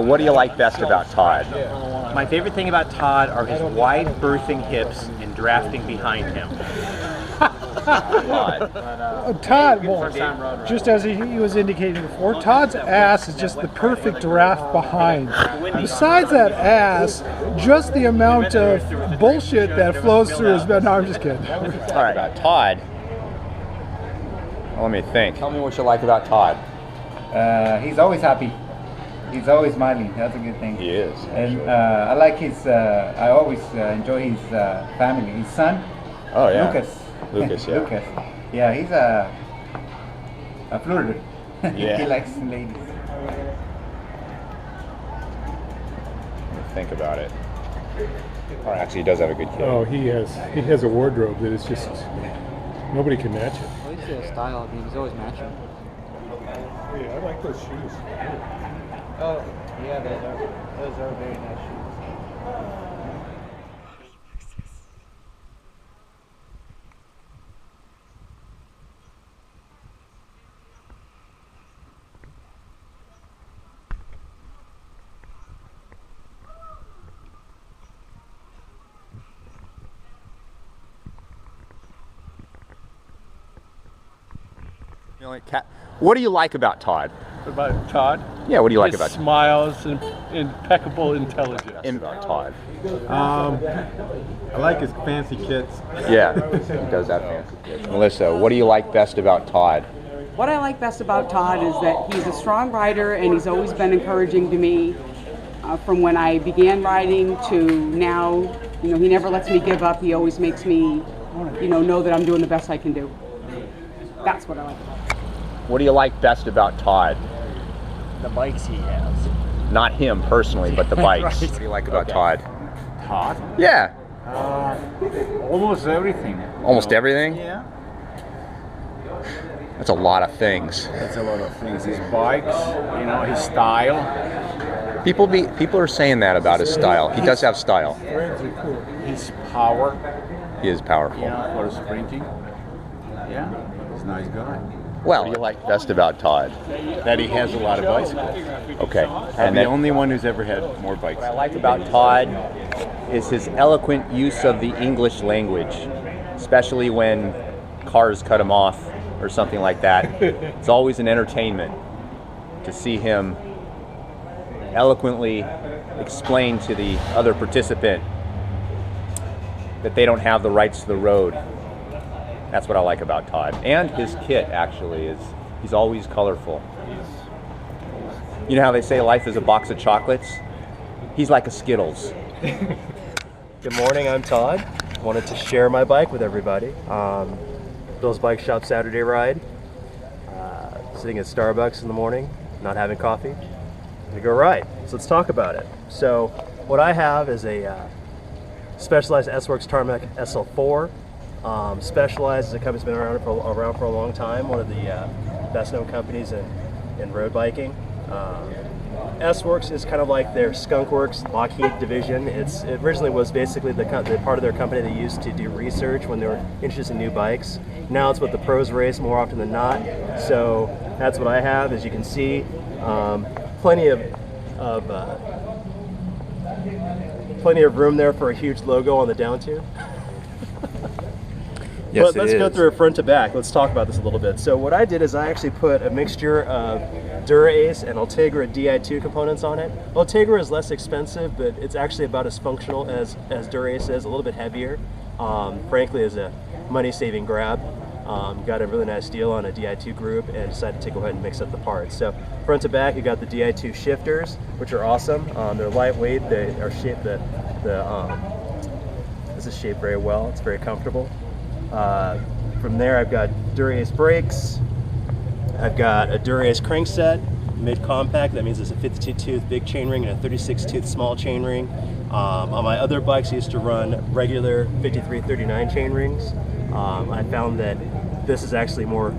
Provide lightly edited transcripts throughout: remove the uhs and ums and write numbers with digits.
What do you like best about Todd? My favorite thing about Todd are his wide berthing hips and drafting behind him. Todd, well, just as he was indicating before, Todd's ass is just the perfect draft behind. Besides that ass, just the amount of bullshit that flows through his bed. No, I'm just kidding. All right, Todd. Let me think. Tell me what you like about Todd. He's always happy. He's always smiling. That's a good thing. He is. And I like his. I always enjoy his family. His son. Oh yeah. Lucas, yeah. Lucas. Yeah, he's a flirter. Yeah. He likes ladies. Let me think about it. Oh, actually, he does have a good kid. Oh, he has a wardrobe that is just nobody can match it. Well, he's a style. I mean, he's always matching. Yeah, I like those shoes. Oh, yeah, those are very nice shoes. What do you like about Todd? About Todd? Yeah, what do you like His about Todd? smiles and impeccable intelligence. About Todd. I like his fancy kits. Yeah, he does have fancy kids. Melissa, what do you like best about Todd? What I like best about Todd is that he's a strong rider and he's always been encouraging to me from when I began riding to now. You know, he never lets me give up. He always makes me, know that I'm doing the best I can do. That's what I like about him. What do you like best about Todd? The bikes he has. Not him personally, but the bikes. Right. What do you like about Todd? Todd? Yeah. Almost everything. Almost everything? Yeah. That's a lot of things. That's a lot of things. His bikes, his style. People are saying that about his style. He does have style. His power. He is powerful. For sprinting. Yeah. He's a nice guy. Well, what do you like best about Todd? That he has a lot of bicycles. Okay. I'm the only one who's ever had more bikes. What I like about Todd is his eloquent use of the English language, especially when cars cut him off or something like that. It's always an entertainment to see him eloquently explain to the other participant that they don't have the rights to the road. That's what I like about Todd. And his kit, actually, he's always colorful. You know how they say life is a box of chocolates? He's like a Skittles. Good morning, I'm Todd. Wanted to share my bike with everybody. Bill's Bike Shop Saturday ride. Sitting at Starbucks in the morning, not having coffee. Gonna go ride. So let's talk about it. So what I have is a Specialized S-Works Tarmac SL4. Specialized is a company's been around for a long time. One of the best known companies in road biking. S-Works is kind of like their Skunk Works Lockheed division. It originally was basically the part of their company they used to do research when they were interested in new bikes. Now it's what the pros race more often than not. So that's what I have. As you can see, plenty of room there for a huge logo on the down tube. Yes, but let's go through it front to back. Let's talk about this a little bit. So what I did is I actually put a mixture of Dura-Ace and Ultegra Di2 components on it. Ultegra is less expensive, but it's actually about as functional as Dura-Ace is, a little bit heavier. Frankly, as a money-saving grab. Got a really nice deal on a Di2 group and decided to go ahead and mix up the parts. So front to back, you got the Di2 shifters, which are awesome. They're lightweight. They are shaped this is shaped very well. It's very comfortable. From there, I've got Dura-Ace brakes. I've got a Dura-Ace crankset, mid-compact. That means it's a 52-tooth big chainring and a 36-tooth small chainring. On my other bikes, I used to run regular 53-39 chainrings. I found that this is actually more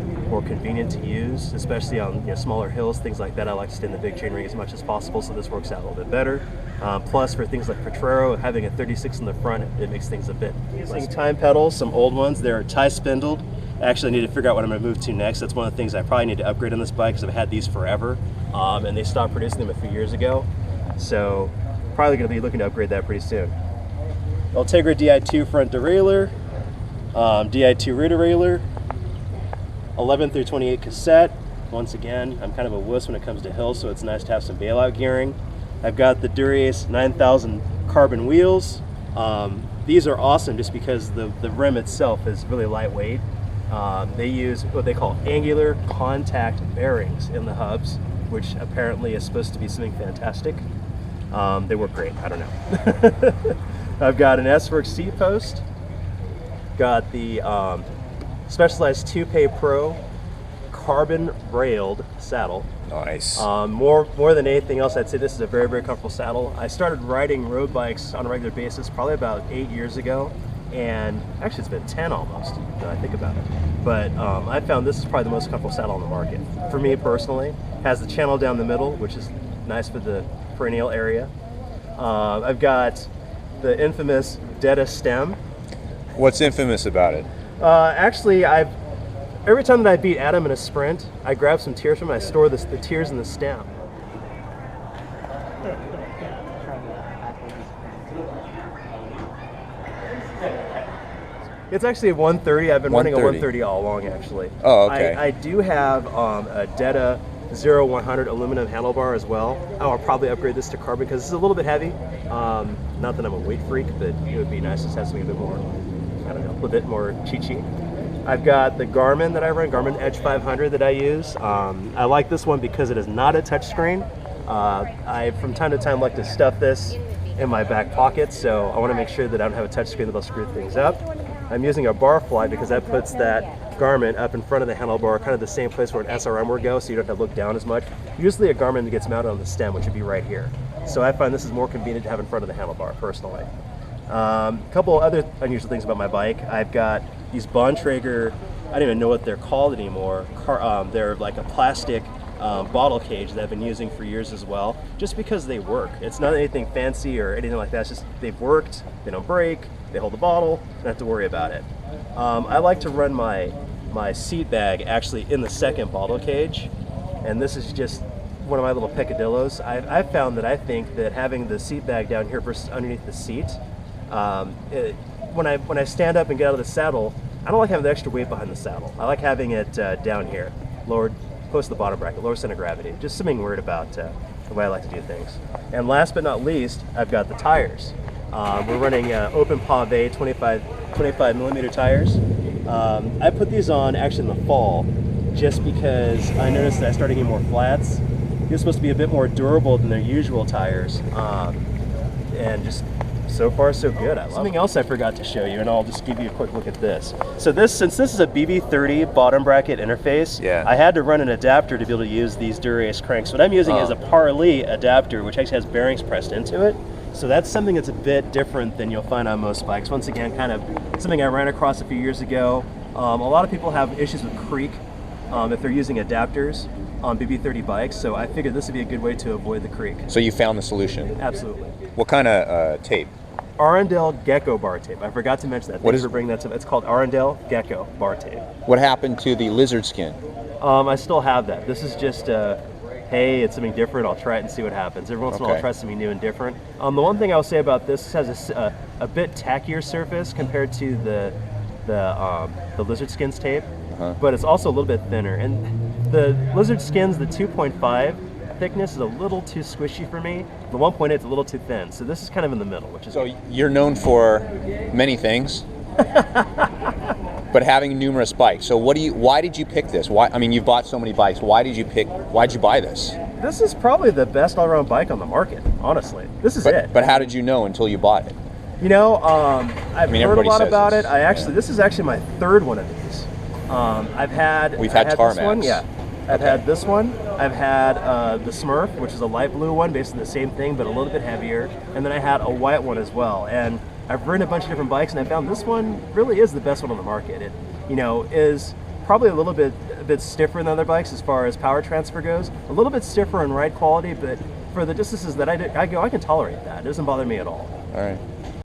convenient to use, especially on smaller hills, things like that. I like to stay in the big chainring as much as possible, so this works out a little bit better. Plus, for things like Potrero, having a 36 in the front, it makes things a bit. Using time pedals, some old ones. They're tie-spindled. Actually, I need to figure out what I'm going to move to next. That's one of the things I probably need to upgrade on this bike because I've had these forever, and they stopped producing them a few years ago. So probably going to be looking to upgrade that pretty soon. Ultegra Di2 front derailleur, Di2 rear derailleur, 11 through 28 cassette. Once again, I'm kind of a wuss when it comes to hills, so it's nice to have some bailout gearing. I've got the Dura-Ace 9000 carbon wheels. These are awesome just because the rim itself is really lightweight. They use what they call angular contact bearings in the hubs, which apparently is supposed to be something fantastic. They work great, I don't know. I've got an S-Works seat post. Got the Specialized Toupe Pro carbon railed saddle. Nice. More than anything else, I'd say this is a very, very comfortable saddle. I started riding road bikes on a regular basis probably about 8 years ago, and actually it's been 10 almost, now I think about it. But I found this is probably the most comfortable saddle on the market. For me personally, has the channel down the middle, which is nice for the perennial area. I've got the infamous Detta stem. What's infamous about it? Actually, every time that I beat Adam in a sprint, I grab some tears from him, I store the tears in the stem. It's actually a 130. I've been running a 130 all along, actually. Oh, okay. I do have a Detta 0100 aluminum handlebar as well. I'll probably upgrade this to carbon because it's a little bit heavy. Not that I'm a weight freak, but it would be nice to have something a bit more, I don't know, a little bit more cheat. I've got the Garmin that I run, Garmin Edge 500 that I use. I like this one because it is not a touchscreen. I, from time to time, like to stuff this in my back pocket, so I want to make sure that I don't have a touchscreen that'll screw things up. I'm using a bar fly because that puts that Garmin up in front of the handlebar, kind of the same place where an SRM would go, so you don't have to look down as much. Usually a Garmin gets mounted on the stem, which would be right here. So I find this is more convenient to have in front of the handlebar, personally. A couple other unusual things about my bike. I've got these Bontrager, I don't even know what they're called anymore. They're like a plastic bottle cage that I've been using for years as well, just because they work. It's not anything fancy or anything like that. It's just they've worked, they don't break, they hold the bottle, don't have to worry about it. I like to run my seat bag actually in the second bottle cage, and this is just one of my little peccadillos. I've found that I think that having the seat bag down here versus underneath the seat, when I stand up and get out of the saddle, I don't like having the extra weight behind the saddle. I like having it down here, lowered close to the bottom bracket, lower center of gravity. Just something weird about the way I like to do things. And last but not least, I've got the tires. We're running open pave 25 millimeter tires. I put these on actually in the fall just because I noticed that I started getting more flats. These are supposed to be a bit more durable than their usual tires, and just so far so good. I love something else I forgot to show you, and I'll just give you a quick look at this. So since this is a BB30 bottom bracket interface, yeah, I had to run an adapter to be able to use these Dura-Ace cranks. What I'm using is a Parley adapter, which actually has bearings pressed into it. So that's something that's a bit different than you'll find on most bikes. Once again, kind of something I ran across a few years ago. A lot of people have issues with creak if they're using adapters on BB30 bikes, so I figured this would be a good way to avoid the creak. So you found the solution? Absolutely. What kind of tape? Arundel Gecko bar tape. I forgot to mention that. What Thanks is for bringing that to? It's called Arundel Gecko bar tape. What happened to the lizard skin? I still have that. This is just hey, it's something different. I'll try it and see what happens. Every once in a while, I'll try something new and different. The one thing I'll say about this has a bit tackier surface compared to the lizard skins tape, but it's also a little bit thinner. And the lizard skins, the 2.5 thickness is a little too squishy for me. The 1.8 is a little too thin. So this is kind of in the middle, which is so you're known for many things. But having numerous bikes. So why did you pick this? Why? I mean, you've bought so many bikes. Why'd you buy this? This is probably the best all-around bike on the market, honestly. This is it. But how did you know until you bought it? You know, I've heard a lot about this. it. This is actually my third one of these. We've had Tarmacs. This one, yeah. I've had this one. I've had the Smurf, which is a light blue one, basically the same thing, but a little bit heavier. And then I had a white one as well. And I've ridden a bunch of different bikes, and I found this one really is the best one on the market. It, is probably a bit stiffer than other bikes as far as power transfer goes. A little bit stiffer in ride quality, but for the distances that I go, I can tolerate that. It doesn't bother me at all. All right.